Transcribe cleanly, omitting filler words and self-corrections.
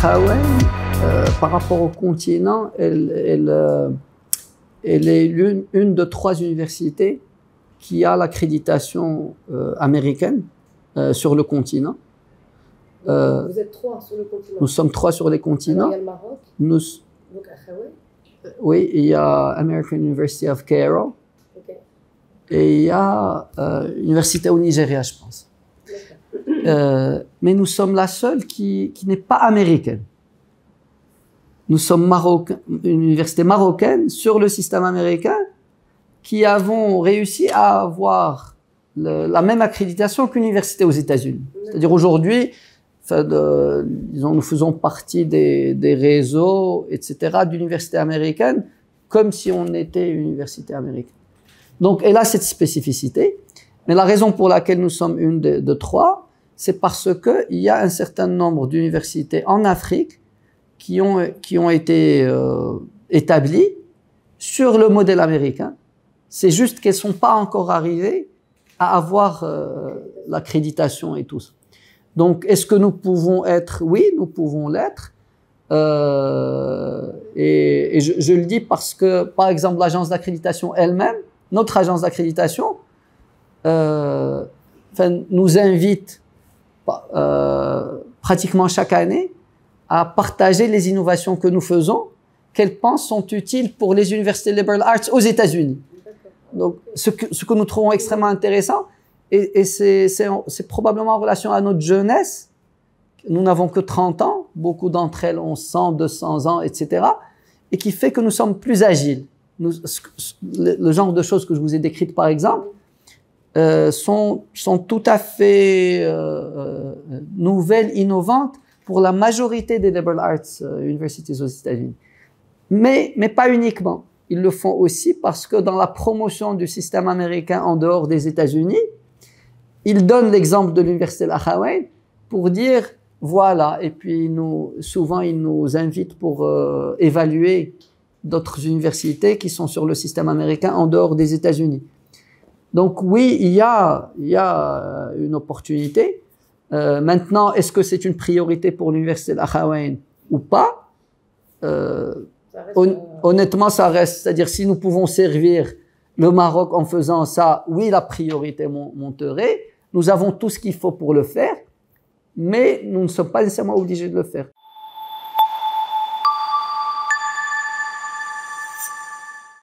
Al-Akhawayn, par rapport au continent, elle est une de 3 universités qui a l'accréditation américaine sur le continent. Vous êtes 3 sur le continent. Nous sommes 3 sur les continents. Alors, il y a le Maroc. Donc Akhawayn. Oui, il y a American University of Cairo. Okay. Et il y a l'université au Nigeria, je pense. Mais nous sommes la seule qui n'est pas américaine. Nous sommes une université marocaine sur le système américain qui avons réussi à avoir la même accréditation qu'une université aux États-Unis. C'est-à-dire aujourd'hui, disons, nous faisons partie des réseaux, etc., d'universités américaines, comme si on était une université américaine. Donc, elle a cette spécificité. Mais la raison pour laquelle nous sommes une de 3, c'est parce qu'il y a un certain nombre d'universités en Afrique qui ont été établies sur le modèle américain. C'est juste qu'elles ne sont pas encore arrivées à avoir l'accréditation et tout ça. Donc, est-ce que nous pouvons être? Oui, nous pouvons l'être. Et je le dis parce que, par exemple, l'agence d'accréditation elle-même, notre agence d'accréditation, nous invite pratiquement chaque année à partager les innovations que nous faisons, qu'elles pensent sont utiles pour les universités liberal arts aux États-Unis. Donc, ce que nous trouvons extrêmement intéressant, et c'est probablement en relation à notre jeunesse. Nous n'avons que 30 ans, beaucoup d'entre elles ont 100, 200 ans, etc., et qui fait que nous sommes plus agiles. Le genre de choses que je vous ai décrites, par exemple, sont tout à fait nouvelles, innovantes pour la majorité des liberal arts universities aux États-Unis. Mais pas uniquement. Ils le font aussi parce que dans la promotion du système américain en dehors des États-Unis, ils donnent l'exemple de l'université Al-Akhawayn pour dire voilà, et puis souvent ils nous invitent pour évaluer d'autres universités qui sont sur le système américain en dehors des États-Unis. Donc oui, il y a une opportunité. Maintenant, est-ce que c'est une priorité pour l'université Al-Akhawayn ou pas? Honnêtement, ça reste. C'est-à-dire, si nous pouvons servir le Maroc en faisant ça, oui, la priorité monterait. Nous avons tout ce qu'il faut pour le faire, mais nous ne sommes pas nécessairement obligés de le faire.